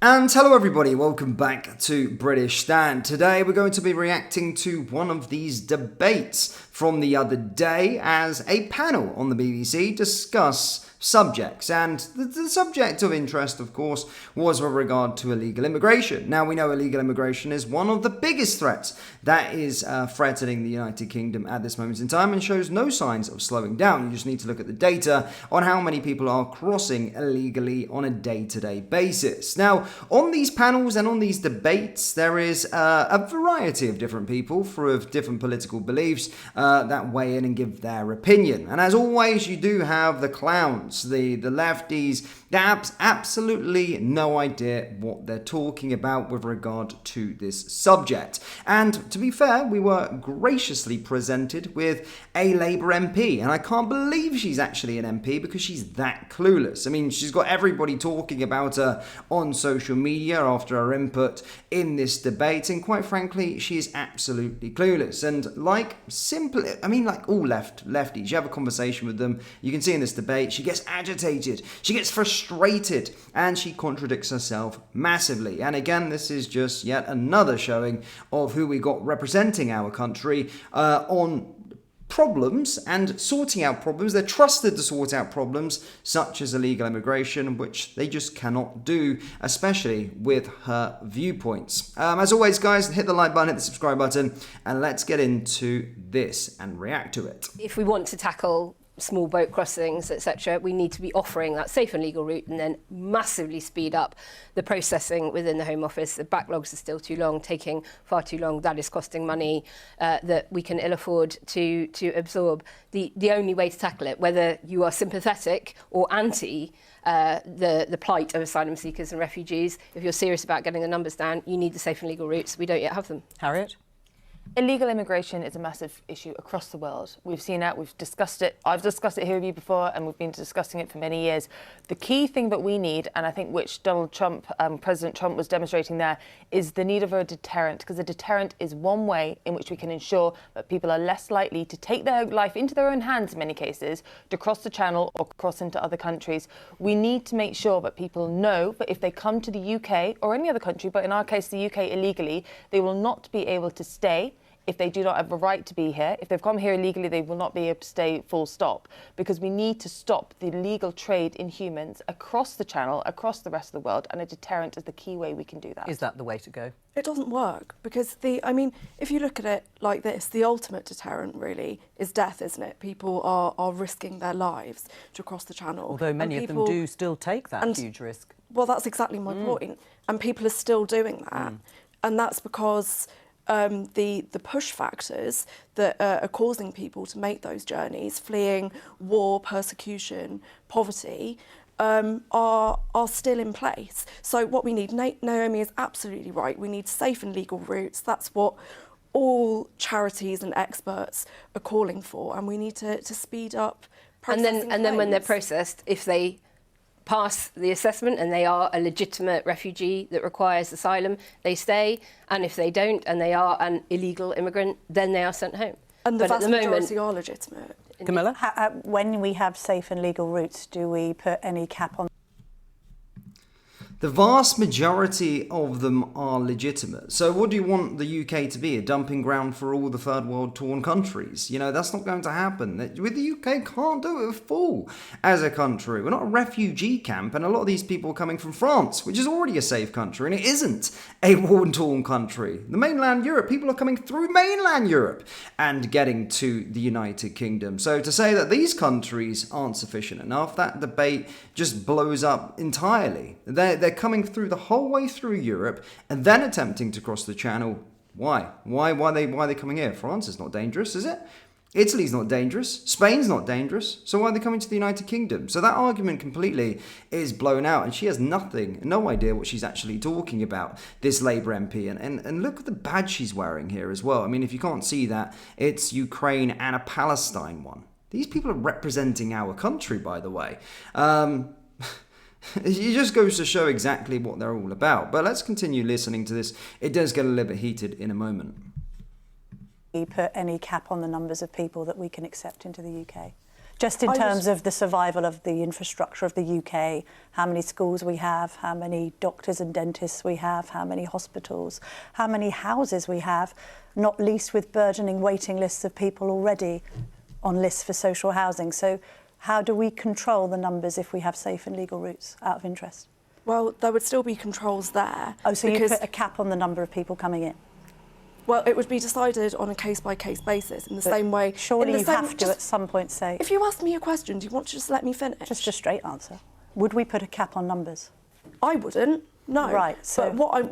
And hello everybody, welcome back to British Stand. Today we're going to be reacting to one of these debates from the other day as a panel on the BBC discuss subjects. And the subject of interest, of course, was with regard to illegal immigration. Now, we know illegal immigration is one of the biggest threats that is threatening the United Kingdom at this moment in time and shows no signs of slowing down. You just need to look at the data on how many people are crossing illegally on a day-to-day basis. Now, on these panels and on these debates, there is a variety of different people with different political beliefs that weigh in and give their opinion. And as always, you do have the clowns, the lefties, that have absolutely no idea what they're talking about with regard to this subject. And to be fair, we were graciously presented with a Labour MP, and I can't believe she's actually an MP because she's that clueless. I mean, she's got everybody talking about her on social media after her input in this debate, and quite frankly, she is absolutely clueless. And like all lefties, you have a conversation with them, you can see in this debate, she gets agitated, she gets frustrated, and she contradicts herself massively. And again, this is just yet another showing of who we got representing our country on problems and sorting out problems. They're trusted to sort out problems such as illegal immigration, which they just cannot do, especially with her viewpoints. As always, guys, hit the like button, hit the subscribe button, and let's get into this and react to it. If we want to tackle small boat crossings, etc., we need to be offering that safe and legal route and then massively speed up the processing within the Home Office. The backlogs are still too long, taking far too long. That is costing money that we can ill afford to absorb. The only way to tackle it, whether you are sympathetic or anti the plight of asylum seekers and refugees, if you're serious about getting the numbers down, you need the safe and legal routes. We don't yet have them. Harriet? Illegal immigration is a massive issue across the world. We've seen that, we've discussed it. I've discussed it here with you before, and we've been discussing it for many years. The key thing that we need, and I think which Donald Trump, President Trump was demonstrating there, is the need of a deterrent, because a deterrent is one way in which we can ensure that people are less likely to take their life into their own hands in many cases, to cross the channel or cross into other countries. We need to make sure that people know that if they come to the UK or any other country, but in our case the UK illegally, they will not be able to stay if they do not have a right to be here. If they've come here illegally, they will not be able to stay full stop, because we need to stop the illegal trade in humans across the channel, across the rest of the world, and a deterrent is the key way we can do that. Is that the way to go? It doesn't work because if you look at it like this, the ultimate deterrent really is death, isn't it? People are risking their lives to cross the channel. Although many of them do still take that huge risk. Well, that's exactly my point. And people are still doing that. And that's because the push factors that are causing people to make those journeys, fleeing war, persecution, poverty, are still in place. So what we need, Naomi is absolutely right, we need safe and legal routes. That's what all charities and experts are calling for, and we need to speed up processing And then when they're claims. processed, if they pass the assessment and they are a legitimate refugee that requires asylum, they stay, and if they don't and they are an illegal immigrant, then they are sent home. And the But vast majority are legitimate. Camilla? When we have safe and legal routes, do we put any cap on? The vast majority of them are legitimate. So what do you want the UK to be? A dumping ground for all the third world torn countries? You know, that's not going to happen. With the UK, can't do it full as a country. We're not a refugee camp, and a lot of these people are coming from France, which is already a safe country, and it isn't a war-torn country. The mainland Europe, people are coming through mainland Europe and getting to the United Kingdom. So to say that these countries aren't sufficient enough, that debate just blows up entirely. They're coming through the whole way through Europe and then attempting to cross the channel. Why? Why are they coming here? France is not dangerous, is it? Italy's not dangerous. Spain's not dangerous. So why are they coming to the United Kingdom? So that argument completely is blown out, and she has no idea what she's actually talking about, this Labour MP. And look at the badge she's wearing here as well. I mean, if you can't see that, it's Ukraine and a Palestine one. These people are representing our country, by the way. It just goes to show exactly what they're all about. But let's continue listening to this. It does get a little bit heated in a moment. We put any cap on the numbers of people that we can accept into the UK? Just in terms of the survival of the infrastructure of the UK, how many schools we have, how many doctors and dentists we have, how many hospitals, how many houses we have, not least with burgeoning waiting lists of people already on lists for social housing. So how do we control the numbers if we have safe and legal routes, out of interest? Well, there would still be controls there. Oh, so you put a cap on the number of people coming in? Well, it would be decided on a case-by-case basis in the same way. Surely you have to at some point say... If you ask me a question, do you want to just let me finish? Just a straight answer. Would we put a cap on numbers? I wouldn't, no. Right, so... But what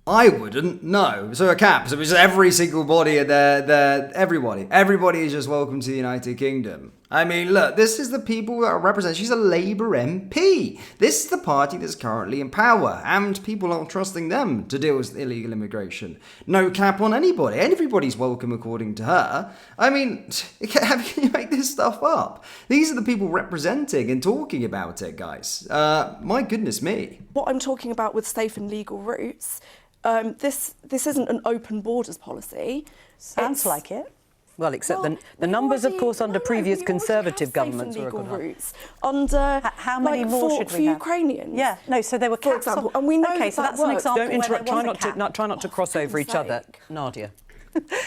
I wouldn't, no. So a cap. So it's every single body, everybody. Everybody is just welcome to the United Kingdom. I mean, look, this is the people that are represented. She's a Labour MP. This is the party that's currently in power, and people aren't trusting them to deal with illegal immigration. No cap on anybody. Everybody's welcome according to her. I mean, can you make this stuff up? These are the people representing and talking about it, guys. My goodness me. What I'm talking about with safe and legal routes, this isn't an open borders policy. Sounds like it. Well, except the numbers, of course, under previous Conservative governments were legal routes. Under how many more should we for have? Ukrainians? Yeah, no. So there were caps, for example, and we know okay, so that that's an works. example. Don't interrupt. Where there was Try not to cross over each other, Nadia.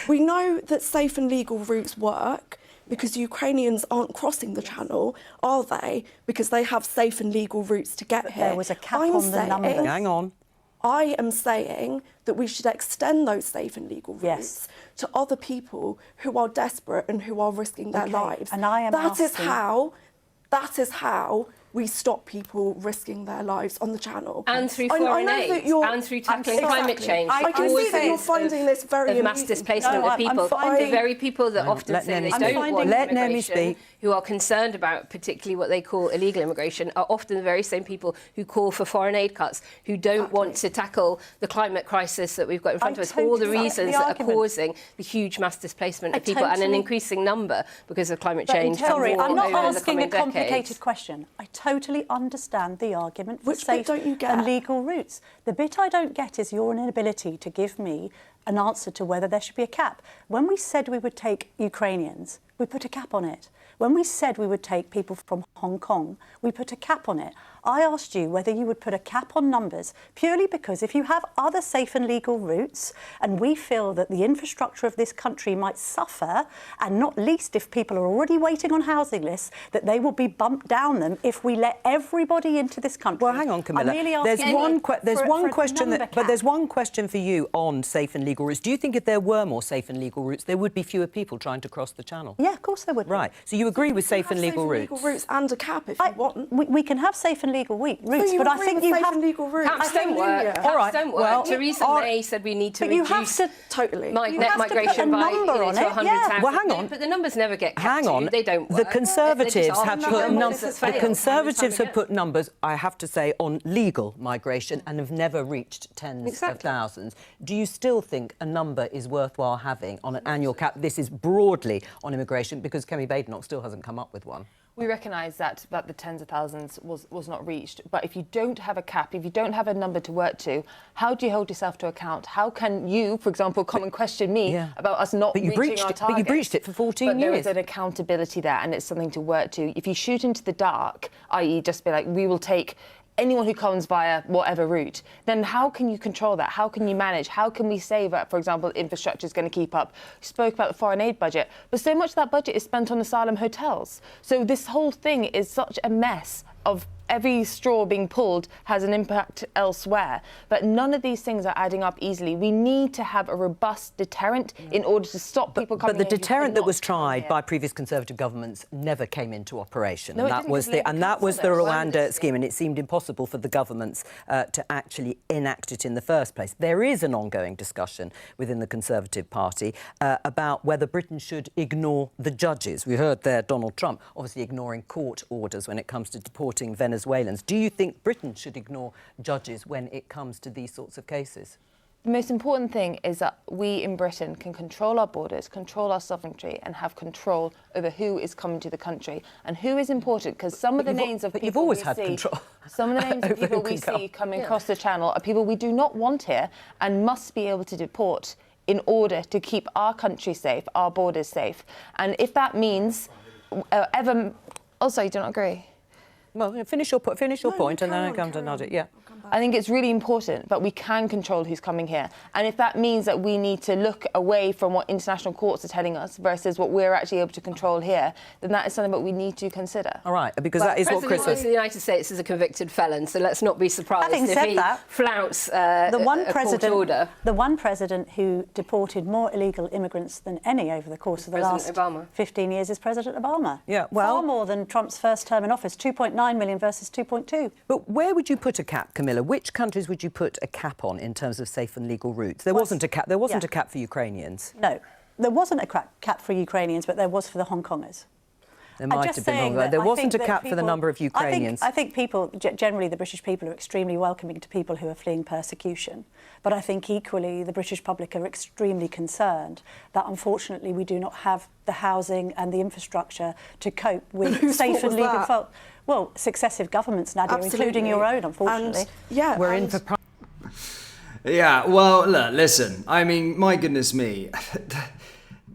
We know that safe and legal routes work because Ukrainians aren't crossing the channel, are they? Because they have safe and legal routes to get here. There was a cap on the numbers. Hang on. I am saying that we should extend those safe and legal routes to other people who are desperate and who are risking their lives. And I am that is how we stop people risking their lives on the channel. And through foreign aid, and through tackling climate change. I can see that you're finding this very of mass displacement of people. The very people that often say they don't want immigration, who are concerned about particularly what they call illegal immigration, are often the very same people who call for foreign aid cuts, who don't want to tackle the climate crisis that we've got in front of us, all the reasons that are causing the huge mass displacement of people and an increasing number because of climate change. Sorry, I'm not over asking a complicated decades. question. I totally understand the argument for Which safe bit don't you get? and legal routes. The bit I don't get is your inability to give me an answer to whether there should be a cap. When we said we would take Ukrainians, we put a cap on it. When we said we would take people from Hong Kong, we put a cap on it. I asked you whether you would put a cap on numbers, purely because if you have other safe and legal routes, and we feel that the infrastructure of this country might suffer, and not least if people are already waiting on housing lists, that they will be bumped down them if we let everybody into this country. Well, hang on, Camilla. There's one question for you on safe and legal routes. Do you think if there were more safe and legal routes, there would be fewer people trying to cross the channel? Yeah, of course there would be. Right. So you agree with safe and legal routes? Safe and legal routes and a cap if you want. We can have safe and legal routes, but I think you have legal routes. Caps don't work. All right. Don't work. Well, Theresa May said we need to but you reduce have to totally net migration by to 100,000. Well, hang on. But the numbers never get kept. Hang on. They don't work. The Conservatives have put numbers. the Conservatives have put numbers, I have to say, on legal migration and have never reached tens of thousands. Do you still think a number is worthwhile having on an annual cap? This is broadly on immigration because Kemi Badenoch still hasn't come up with one. We recognise that the tens of thousands was not reached. But if you don't have a cap, if you don't have a number to work to, how do you hold yourself to account? How can you, for example, come and question me about us not reaching our target? But you breached it for 14 years. But there is an accountability there, and it's something to work to. If you shoot into the dark, i.e. just be like, we will take anyone who comes via whatever route, then how can you control that? How can you manage? How can we say that, for example, infrastructure is going to keep up? You spoke about the foreign aid budget, but so much of that budget is spent on asylum hotels. So this whole thing is such a mess of every straw being pulled has an impact elsewhere. But none of these things are adding up easily. We need to have a robust deterrent in order to stop people coming But the deterrent that was tried by previous Conservative governments never came into operation. No, and that was the Rwanda scheme, and it seemed impossible for the governments to actually enact it in the first place. There is an ongoing discussion within the Conservative Party about whether Britain should ignore the judges. We heard there Donald Trump obviously ignoring court orders when it comes to deporting Venezuelans. Do you think Britain should ignore judges when it comes to these sorts of cases? The most important thing is that we in Britain can control our borders, control our sovereignty, and have control over who is coming to the country and who is important. Because some of the names of people you've always we had see, control. Some of the names of people we see coming across the channel are people we do not want here and must be able to deport in order to keep our country safe, our borders safe. And if that means also, you do not agree? Well, finish your point, and then I come to Nadia. Yeah. I think it's really important that we can control who's coming here. And if that means that we need to look away from what international courts are telling us versus what we're actually able to control here, then that is something that we need to consider. All right, because that is what Chris President of the United States is a convicted felon, so let's not be surprised Having if said he that, flouts the one a court order. The one president who deported more illegal immigrants than any over the course of the President last Obama. 15 years is President Obama. Yeah, well, far more than Trump's first term in office, 2.9 million versus 2.2. But where would you put a cap, Camilla? Which countries would you put a cap on in terms of safe and legal routes? There wasn't a cap. There wasn't a cap for Ukrainians. No, there wasn't a cap for Ukrainians, but there was for the Hong Kongers. There might have been longer. There wasn't a cap for the number of Ukrainians. I think people, generally the British people, are extremely welcoming to people who are fleeing persecution. But I think equally the British public are extremely concerned that unfortunately we do not have the housing and the infrastructure to cope with safe and legal folk. Well, successive governments, Nadia, including your own, unfortunately. We're in for... Yeah, well, look, listen, I mean, my goodness me.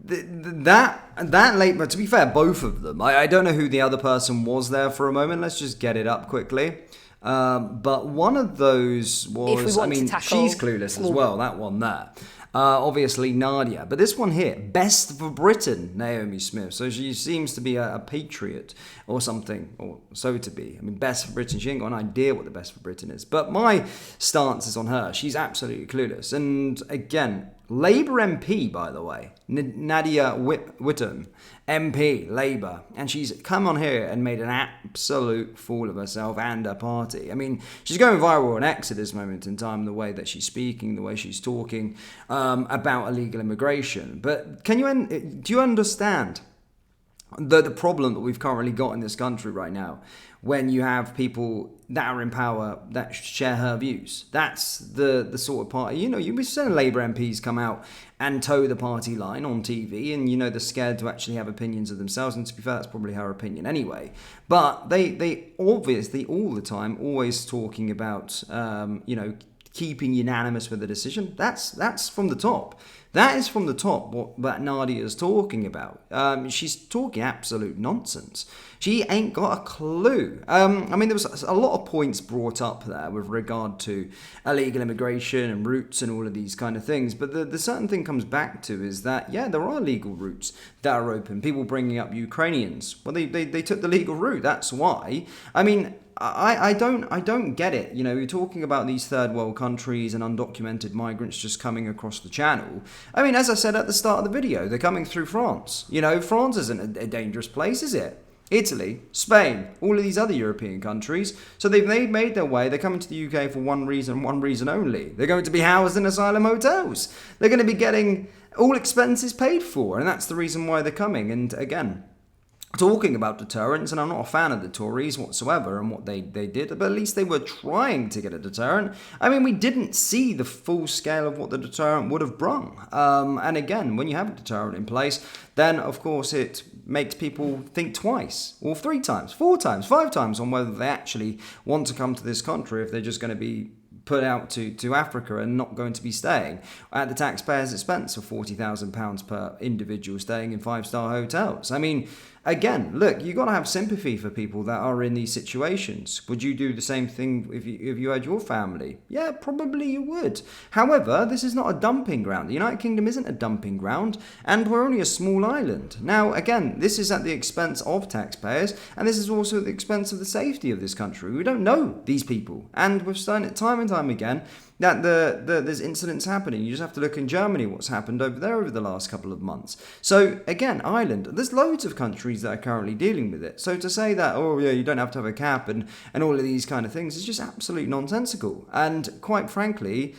That late, but to be fair, both of them. I don't know who the other person was there for a moment. Let's just get it up quickly. But one of those was, I mean, she's clueless as well, that one there. Obviously Nadia. But this one here, Best for Britain, Naomi Smith. So she seems to be a patriot or something, or so to be. I mean, Best for Britain, she ain't got an idea what the Best for Britain is. But my stance is on her. She's absolutely clueless. And again, Labour MP, by the way, Nadia Whittam, MP, Labour, and she's come on here and made an absolute fool of herself and her party. I mean, she's going viral on X at this moment in time, the way that she's speaking, the way she's talking about illegal immigration. But do you understand the problem that we've currently got in this country right now, when you have people that are in power that share her views? That's the sort of party, you've seen Labour MPs come out and toe the party line on TV, and they're scared to actually have opinions of themselves, and to be fair, that's probably her opinion anyway. But they obviously all the time always talking about keeping unanimous with the decision. That's from the top. That is from the top what Nadia is talking about. She's talking absolute nonsense. She ain't got a clue. I mean, there was a lot of points brought up there with regard to illegal immigration and routes and all of these kind of things. But the certain thing comes back to is that, yeah, there are legal routes that are open. People bringing up Ukrainians. Well, they took the legal route. That's why. I mean, I don't get it. You're talking about these third world countries and undocumented migrants just coming across the channel. I mean, as I said at the start of the video, they're coming through France. France isn't a dangerous place, is it? Italy, Spain, all of these other European countries. So they've made their way. They're coming to the UK for one reason only. They're going to be housed in asylum hotels. They're going to be getting all expenses paid for, and that's the reason why they're coming. And again, talking about deterrence, and I'm not a fan of the Tories whatsoever and what they did, but at least they were trying to get a deterrent. I mean, we didn't see the full scale of what the deterrent would have brung. And again, when you have a deterrent in place, then of course it makes people think twice, or 3 times, 4 times, 5 times on whether they actually want to come to this country, if they're just going to be put out to Africa and not going to be staying at the taxpayer's expense of £40,000 per individual staying in 5-star hotels. I mean, again, look, you've got to have sympathy for people that are in these situations. Would you do the same thing if you had your family? Yeah, probably you would. However, this is not a dumping ground. The United Kingdom isn't a dumping ground, and we're only a small island. Now, again, this is at the expense of taxpayers, and this is also at the expense of the safety of this country. We don't know these people, and we've seen it time and time again that there's incidents happening. You just have to look in Germany, what's happened over there over the last couple of months. So again, Ireland, there's loads of countries that are currently dealing with it. So to say that, oh yeah, you don't have to have a cap and all of these kind of things is just absolutely nonsensical. And quite frankly,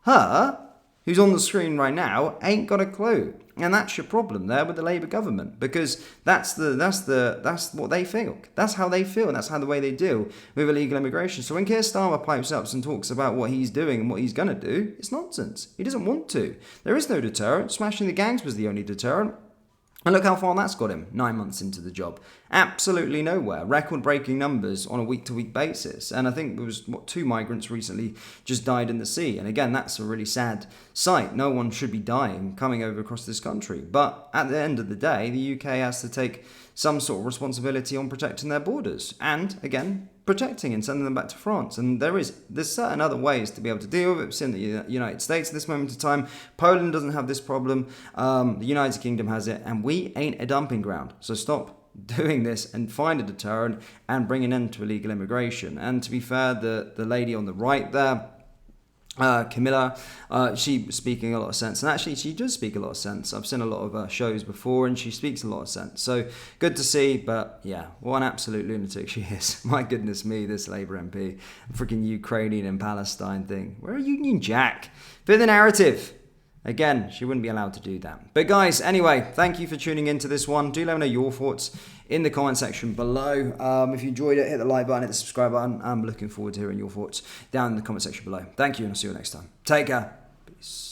her, who's on the screen right now, ain't got a clue. And that's your problem there with the Labour government, because that's what they feel. That's how they feel, and that's how the way they deal with illegal immigration. So when Keir Starmer pipes up and talks about what he's doing and what he's going to do, it's nonsense. He doesn't want to. There is no deterrent. Smashing the gangs was the only deterrent. And look how far that's got him 9 months into the job. Absolutely nowhere. Record-breaking numbers on a week-to-week basis. And I think there was, 2 migrants recently just died in the sea. And again, that's a really sad sight. No one should be dying coming over across this country. But at the end of the day, the UK has to take some sort of responsibility on protecting their borders. And, again, protecting and sending them back to France. And there's certain other ways to be able to deal with it. It's in the United States at this moment in time. Poland doesn't have this problem. The United Kingdom has it. And we ain't a dumping ground. So stop doing this and find a deterrent and bring an end to illegal immigration. And to be fair, the lady on the right there, Camilla, she was speaking a lot of sense, and actually she does speak a lot of sense. I've seen a lot of shows before and she speaks a lot of sense, so good to see. But yeah, what an absolute lunatic she is. My goodness me, this Labour MP, freaking Ukrainian and Palestine thing. We're a Union Jack. Fit the narrative. Again, she wouldn't be allowed to do that. But guys, anyway, thank you for tuning into this one. Do let me know your thoughts in the comment section below. If you enjoyed it, hit the like button, hit the subscribe button. I'm looking forward to hearing your thoughts down in the comment section below. Thank you, and I'll see you next time. Take care. Peace.